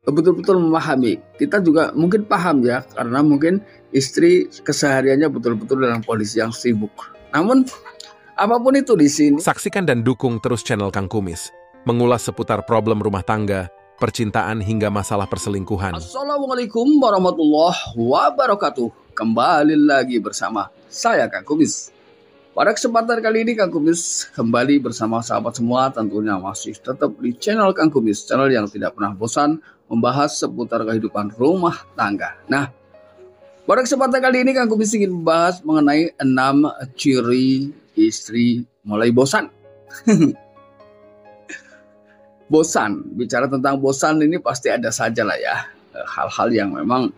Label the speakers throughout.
Speaker 1: betul-betul memahami. Kita juga mungkin paham ya, karena mungkin istri kesehariannya betul-betul dalam kondisi yang sibuk. Namun apapun itu di sini,
Speaker 2: Saksikan dan dukung terus channel Kang Kumis, mengulas seputar problem rumah tangga, percintaan hingga masalah perselingkuhan.
Speaker 1: Assalamualaikum warahmatullahi wabarakatuh. Kembali lagi bersama saya Kang Kumis. Pada kesempatan kali ini Kang Kumis kembali bersama sahabat semua, tentunya masih tetap di channel Kang Kumis, channel yang tidak pernah bosan membahas seputar kehidupan rumah tangga. Nah, pada kesempatan kali ini Kang Kumis ingin membahas mengenai 6 ciri istri mulai bosan. Bosan, bicara tentang bosan ini pasti ada saja lah ya hal-hal yang memang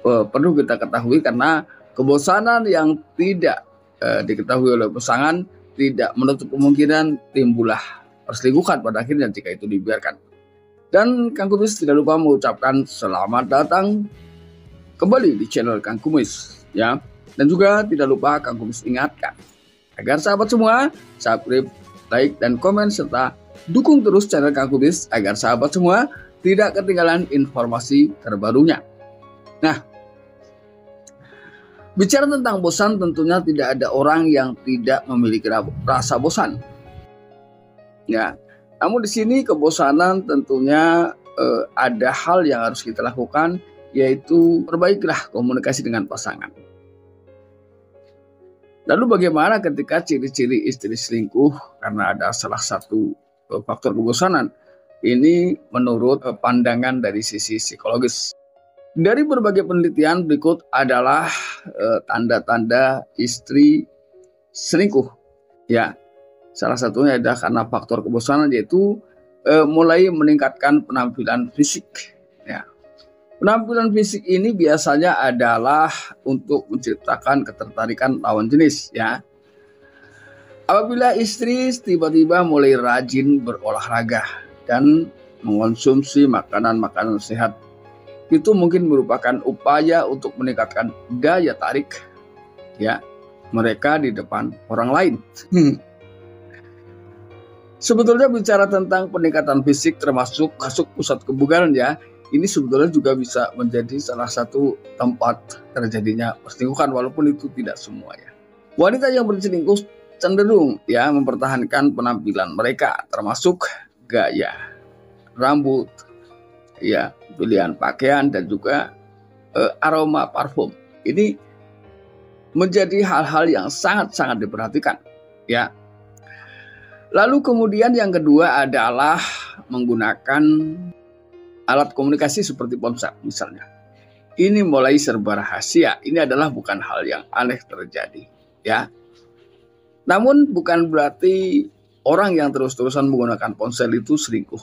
Speaker 1: perlu kita ketahui, karena kebosanan yang tidak diketahui oleh pasangan tidak menutup kemungkinan timbullah perselingkuhan pada akhirnya jika itu dibiarkan. Dan Kang Kumis tidak lupa mengucapkan selamat datang kembali di channel Kang Kumis ya. Dan juga tidak lupa Kang Kumis ingatkan agar sahabat semua subscribe, like, dan komen serta dukung terus channel Kang Kumis agar sahabat semua tidak ketinggalan informasi terbarunya. Nah, bicara tentang bosan, tentunya tidak ada orang yang tidak memiliki rasa bosan. Ya, namun di sini kebosanan tentunya ada hal yang harus kita lakukan, yaitu perbaikilah komunikasi dengan pasangan. Lalu bagaimana ketika ciri-ciri istri selingkuh karena ada salah satu faktor kebosanan? Ini menurut pandangan dari sisi psikologis. Dari berbagai penelitian berikut adalah tanda-tanda istri selingkuh. Ya, salah satunya adalah karena faktor kebosanan, yaitu mulai meningkatkan penampilan fisik. Ya, penampilan fisik ini biasanya adalah untuk menciptakan ketertarikan lawan jenis. Ya, apabila istri tiba-tiba mulai rajin berolahraga dan mengonsumsi makanan-makanan sehat, itu mungkin merupakan upaya untuk meningkatkan daya tarik ya mereka di depan orang lain. Sebetulnya bicara tentang peningkatan fisik termasuk masuk pusat kebugaran ya, ini sebetulnya juga bisa menjadi salah satu tempat terjadinya perselingkuhan, walaupun itu tidak semua ya. Wanita yang berselingkuh cenderung ya mempertahankan penampilan mereka, termasuk gaya, rambut, ya, pilihan pakaian, dan juga aroma parfum. Ini menjadi hal-hal yang sangat-sangat diperhatikan ya. Lalu kemudian yang kedua adalah menggunakan alat komunikasi seperti ponsel misalnya. Ini mulai serba rahasia. Ini adalah bukan hal yang aneh terjadi ya. Namun bukan berarti orang yang terus-terusan menggunakan ponsel itu selingkuh.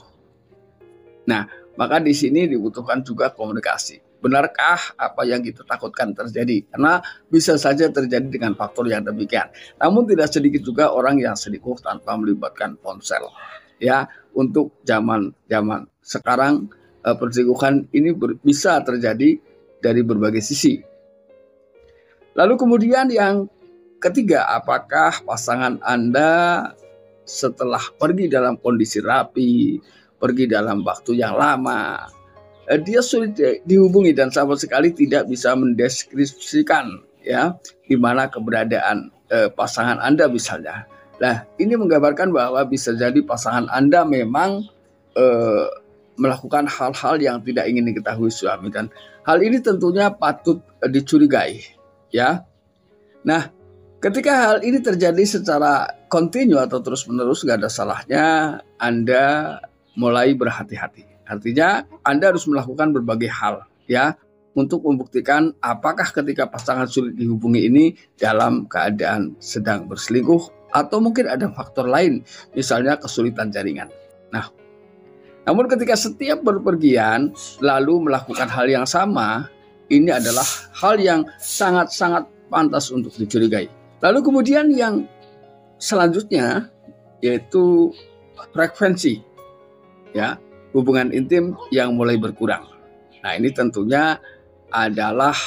Speaker 1: Nah, maka di sini dibutuhkan juga komunikasi. Benarkah apa yang kita takutkan terjadi? Karena bisa saja terjadi dengan faktor yang demikian. Namun tidak sedikit juga orang yang selingkuh tanpa melibatkan ponsel. Ya, untuk zaman sekarang perselingkuhan ini bisa terjadi dari berbagai sisi. Lalu kemudian yang ketiga, apakah pasangan Anda setelah pergi dalam kondisi rapi, pergi dalam waktu yang lama, dia sulit dihubungi dan sama sekali tidak bisa mendeskripsikan ya di mana keberadaan pasangan Anda misalnya. Nah, ini menggambarkan bahwa bisa jadi pasangan Anda memang melakukan hal-hal yang tidak ingin diketahui suami, dan hal ini tentunya patut dicurigai ya. Nah, ketika hal ini terjadi secara kontinu atau terus-menerus, gak ada salahnya Anda mulai berhati-hati. Artinya Anda harus melakukan berbagai hal ya untuk membuktikan apakah ketika pasangan sulit dihubungi ini dalam keadaan sedang berselingkuh atau mungkin ada faktor lain, misalnya kesulitan jaringan. Nah, namun ketika setiap berpergian lalu melakukan hal yang sama, ini adalah hal yang sangat-sangat pantas untuk dicurigai. Lalu kemudian yang selanjutnya yaitu frekuensi ya, hubungan intim yang mulai berkurang. Nah, ini tentunya adalah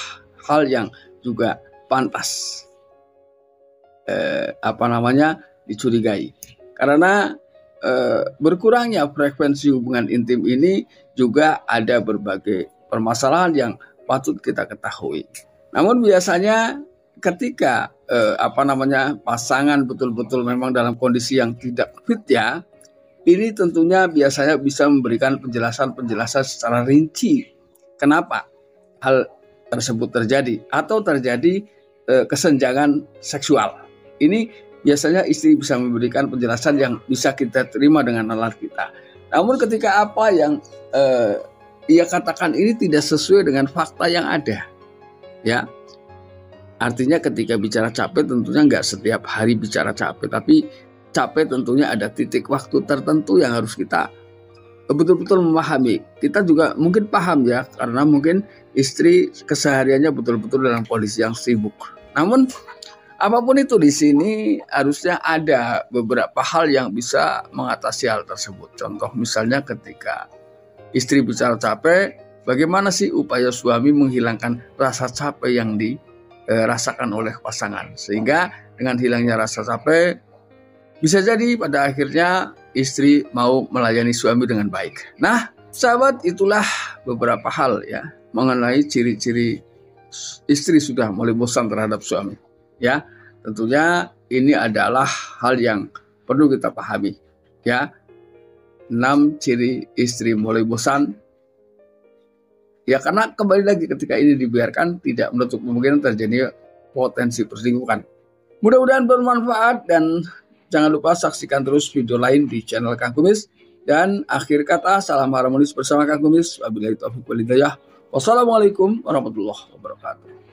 Speaker 1: hal yang juga pantas dicurigai. Karena berkurangnya frekuensi hubungan intim ini juga ada berbagai permasalahan yang patut kita ketahui. Namun biasanya ketika pasangan betul-betul memang dalam kondisi yang tidak fit ya, ini tentunya biasanya bisa memberikan penjelasan-penjelasan secara rinci kenapa hal tersebut terjadi atau terjadi kesenjangan seksual. Ini biasanya istri bisa memberikan penjelasan yang bisa kita terima dengan nalar kita. Namun ketika apa yang ia katakan ini tidak sesuai dengan fakta yang ada, ya, artinya ketika bicara capek tentunya nggak setiap hari bicara capek, tapi capek tentunya ada titik waktu tertentu yang harus kita betul-betul memahami. Kita juga mungkin paham ya, karena mungkin istri kesehariannya betul-betul dalam kondisi yang sibuk. Namun apapun itu di sini harusnya ada beberapa hal yang bisa mengatasi hal tersebut. Contoh misalnya ketika istri bicara capek, bagaimana sih upaya suami menghilangkan rasa capek yang dirasakan oleh pasangan. Sehingga dengan hilangnya rasa capek, bisa jadi pada akhirnya istri mau melayani suami dengan baik. Nah, sahabat, itulah beberapa hal ya mengenai ciri-ciri istri sudah mulai bosan terhadap suami. Ya, tentunya ini adalah hal yang perlu kita pahami. Ya, 6 ciri istri mulai bosan. Ya, karena kembali lagi ketika ini dibiarkan tidak menutup kemungkinan terjadi potensi perselingkuhan. Mudah-mudahan bermanfaat dan jangan lupa saksikan terus video lain di channel Kang Kumis. Dan akhir kata, salam harmonis bersama Kang Kumis. Wabillahi taufiq wal hidayah. Wassalamualaikum warahmatullahi wabarakatuh.